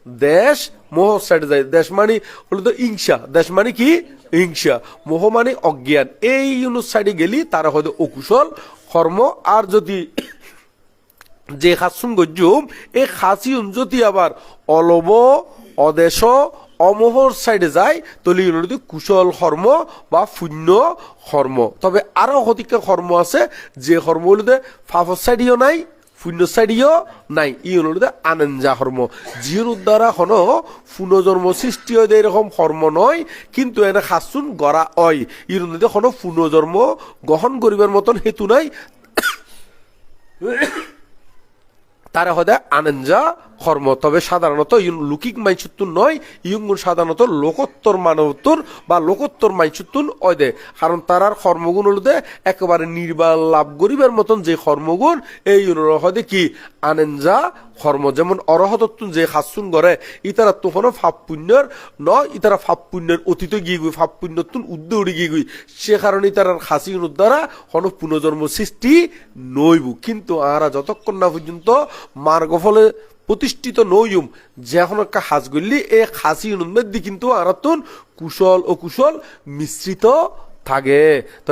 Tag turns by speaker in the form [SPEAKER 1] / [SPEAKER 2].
[SPEAKER 1] দেশ মোহ সাইডে যায়। দেশ মানে হলো তো হিংসা, দেশ মানে কি হিংসা, মোহ মানে অজ্ঞান। এই ইউনুস সাইডে গেলি তারা হয়তো অকুশল কর্ম। আর যদি যে খাসুন গজ্জুম এই খাসিউন যদি আবার অলব অদেশ অমোহর সাইডে যায় তাহলে ইউনিটি কুশল কর্ম বা পুণ্য কর্ম। তবে আরো হতিকা কর্ম আছে যে কর্মগুলোতে ফাফর সাইডেও নাই পুণ্য সাইডেও নাই, ইউনিটি আনন্দা কর্ম। জিওর দ্বারা কোনো পুনর্জন্ম সৃষ্টি হয় এরকম কর্ম নয়, কিন্তু এনে খাসুন গড়া হয় ইউনিটি কোনো পুনর্জন্ম গ্রহণ করিবার মতন হেতু নাই। তারা হয়তো আনন্দা কর্ম। তবে সাধারণত লৌকিক মাইচুত্তুন নয়, ইয়ুঙ্গুন সাধারণত লোকোত্তর মানবত্তর বা লোকোত্তর মাইচুত্তুন হয় দে। কারণ তারার কর্মগুণ হলো একেবারে নির্বাণ লাভ করিবার মতন যে কর্মগুণ এই হয়তো কি আনন্দা কর্ম। যেমন অরহতত্তুন যে খাসুন করে ইতারা তো কোনো ফাপ পুণ্যর নয়, ইতারা ফাপ পুণ্যের অতীত গিয়ে গুই, ফাপ পুণ্যতুন উদ্দে উড়ে গিয়ে গুই। সে কারণে তারার খাসির দ্বারা কোনো পুনর্জন্ম সৃষ্টি নইবু। কিন্তু আরা যতক্ষণ না পর্যন্ত মার্গ ফলে প্রতিষ্ঠিত নইম যখন একটা হাজ গলি এই খাসি মধ্যে কিন্তু আরাতুন কুশল ও কুশল মিশ্রিত থাকে। তো